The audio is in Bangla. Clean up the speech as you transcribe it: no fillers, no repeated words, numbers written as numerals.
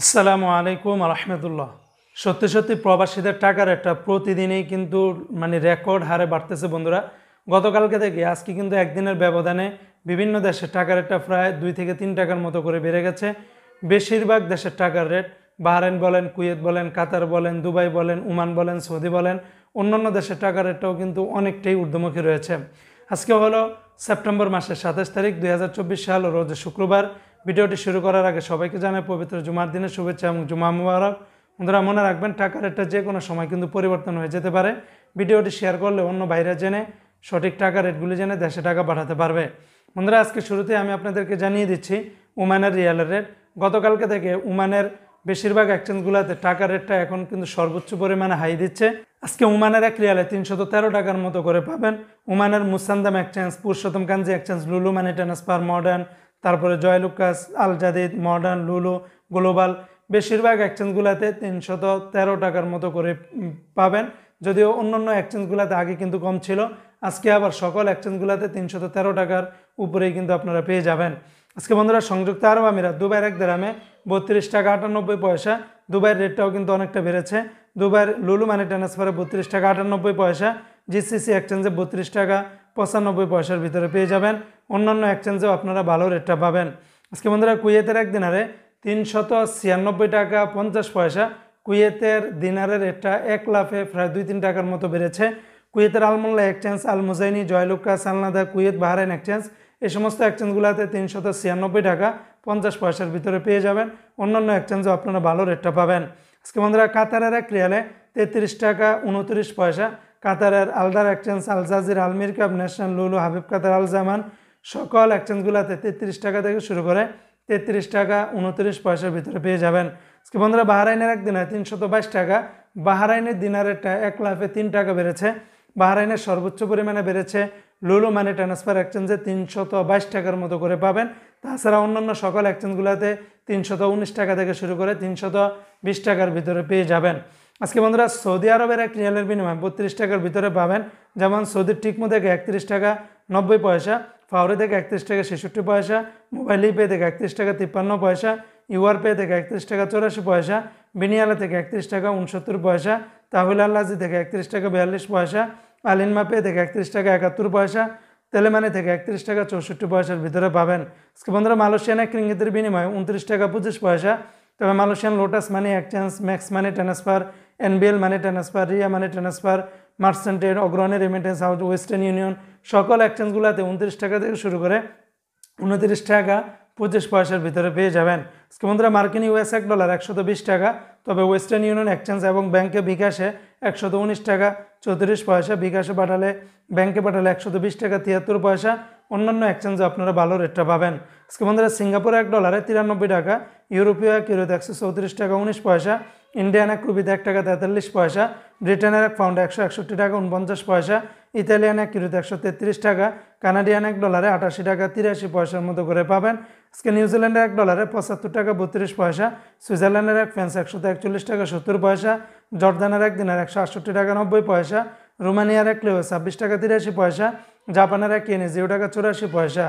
আসসালামু আলাইকুম রহমতুল্লাহ। সত্যি সত্যি প্রবাসীদের টাকার একটা প্রতিদিনই কিন্তু রেকর্ড হারে বাড়তেছে বন্ধুরা। গতকালকে থেকে আজকে কিন্তু একদিনের ব্যবধানে বিভিন্ন দেশের টাকার রেটটা প্রায় 2 থেকে 3 টাকার মতো করে বেড়ে গেছে। বেশিরভাগ দেশের টাকার রেট, বাহরাইন বলেন, কুয়েত বলেন, কাতার বলেন, দুবাই বলেন, ওমান বলেন, সৌদি বলেন, অন্যান্য দেশের টাকার রেটটাও কিন্তু অনেকটাই ঊর্ধ্বমুখী রয়েছে। আজকে হলো সেপ্টেম্বর মাসের 27 তারিখ 2024 সাল, রোজ শুক্রবার। ভিডিওটি শুরু করার আগে সবাইকে জানাই পবিত্র জুমার দিনের শুভেচ্ছা এবং জুমা মুবারক। বন্ধুরা মনে রাখবেন, টাকার রেটটা যে কোনো সময় কিন্তু পরিবর্তন হয়ে যেতে পারে। ভিডিওটি শেয়ার করলে অন্য বাইরে জেনে সঠিক টাকা রেটগুলি জেনে দেশে টাকা পাঠাতে পারবে। বন্ধুরা আজকে শুরুতে আমি আপনাদেরকে জানিয়ে দিচ্ছি ওমানের রিয়ালের রেট। গতকালকে থেকে ওমানের বেশিরভাগ এক্সচেঞ্জগুলোতে টাকার রেটটা এখন কিন্তু সর্বোচ্চ পরিমাণে হাই দিচ্ছে। আজকে ওমানের এক রিয়ালে 313 টাকার মতো করে পাবেন। ওমানের মুসান্দাম এক্সচেঞ্জ, পুরুষোত্তম কাঞ্জি এক্সচেঞ্জ, লুলু মানি ট্রান্সফার, মডার্ন, তারপরে জয়লুকাস, আল জাদিদ, মডার্ন, লুলু, গ্লোবাল, বেশিরভাগ এক্সচেঞ্জগুলোতে 313 টাকার মতো করে পাবেন। যদিও অন্যান্য এক্সচেঞ্জগুলোতে আগে কিন্তু কম ছিল, আজকে আবার সকল এক্সচেঞ্জগুলোতে 313 টাকার উপরেই কিন্তু আপনারা পেয়ে যাবেন। আজকে বন্ধুরা সংযুক্ত আরব আমিরাত দুবাইয়ের এক দিরহামে 32 টাকা 98 পয়সা। দুবাইয়ের রেটটাও কিন্তু অনেকটা বেড়েছে। দুবাইয়ের লুলু মানি ট্রান্সফারে 32 টাকা 98 পয়সা, জিসিসি এক্সচেঞ্জে 32 টাকা 95 পয়সার ভিতরে পেয়ে যাবেন। অন্যান্য এক্সচেঞ্জেও আপনারা ভালো রেটটা পাবেন। আজকে বন্ধুরা কুয়েতের এক দিনারে 396 টাকা 50 পয়সা। কুয়েতের দিনারের রেটটা এক লাফে প্রায় 2-3 টাকার মতো বেড়েছে। কুয়েতের Al Mulla exchange, Al Muzaini, Joyalukkas, Al Nada, Kuwait, Bahrain exchange, এই সমস্ত এক্সচেঞ্জগুলোতে 396 টাকা 50 পয়সার ভিতরে পেয়ে যাবেন। অন্যান্য এক্সচেঞ্জেও আপনারা ভালো রেটটা পাবেন। আজকে বন্ধুরা কাতারের এক রিয়ালে 33 টাকা 29 পয়সা। কাতারের আলদার এক্সচেঞ্জ, আল জাজির, আল মিরকাব, ন্যাশনাল, লুলু, হাবিব কাতার, আল জামান, সকল এক্সচেঞ্জগুলোতে 33 টাকা থেকে শুরু করে 33 টাকা 29 পয়সার ভিতরে পেয়ে যাবেন। আজকে বন্ধুরা বাহরাইনের এক দিনারে 322 টাকা। বাহরাইনের দিনারেরটা এক লাফে 3 টাকা বেড়েছে। বাহরাইনের সর্বোচ্চ পরিমাণে বেড়েছে লুলু মানি ট্রান্সফার এক্সচেঞ্জে 322 টাকার মতো করে পাবেন। তাছাড়া অন্যান্য সকল এক্সচেঞ্জগুলোতে 319 টাকা থেকে শুরু করে 320 টাকার ভিতরে পেয়ে যাবেন। আজকে বন্ধুরা সৌদি আরবের এক রিয়ালের বিনিময়ে 32 টাকার ভিতরে পাবেন। যেমন সৌদির টিকমো থেকে 31 টাকা 90 পয়সা, ফাউরি থেকে 31 টাকা 66 পয়সা, মোবাইল পে থেকে 31 টাকা 53 পয়সা, ইউআর পে থেকে 31 টাকা 84 পয়সা, বিনিয়ালা থেকে 31 টাকা 69 পয়সা, তাহুল আল্লাজি থেকে 31 টাকা 42 পয়সা, আলিনমা পে থেকে 31 টাকা 71 পয়সা, তেলেমানি থেকে 31 টাকা 64 পয়সার ভিতরে পাবেন। আজকে বন্ধুরা মালয়েশিয়ান এক রিঙ্গিতের বিনিময়ে 29 টাকা 25 পয়সা। তবে Malaysian Lotus money exchange, Max money transfer, NBL money transfer, Ria money transfer, মার্চেন্টের, Agrani remittance house, western union, সকল এক্সচেঞ্জগুলোতে 29 টাকা থেকে শুরু করে 29 টাকা 25 পয়সার ভিতরে পেয়ে যাবেন। আজকে বন্ধুরা মার্কিন ইউএস এক ডলার 120 টাকা। তবে ওয়েস্টার্ন ইউনিয়ন এক্সচেঞ্জ এবং ব্যাংকে বিকাশে 119 টাকা 34 পয়সা, বিকাশে পাঠালে ব্যাংকে পাঠালে 120 টাকা 73 পয়সা। অন্যান্য এক্সচেঞ্জে আপনারা ভালো রেটটা পাবেন। আজকে বন্ধুরা সিঙ্গাপুর এক ডলারে 93 টাকা, ইউরোপীয় এক ইউরোতে 134 টাকা 19 পয়সা, ইন্ডিয়ান এক রুপিতে 1 টাকা 43 পয়সা, ব্রিটেনের এক পাউন্ডে 161 টাকা 49 পয়সা, ইতালিয়ান এক ইউরোতে 133 টাকা, কানাডিয়ান এক ডলারে 88 টাকা 83 পয়সার মতো করে পাবেন। আজকে নিউজিল্যান্ডের এক ডলারে 75 টাকা 32 পয়সা, সুইজারল্যান্ডের এক ফ্রান্স 141 টাকা 70 পয়সা, জর্দানের এক দিনার 168 টাকা 90 পয়সা, রোমানিয়ার এক লিও 26 টাকা 83 পয়সা, জাপানের এক ইয়েনে 0 টাকা 84 পয়সা।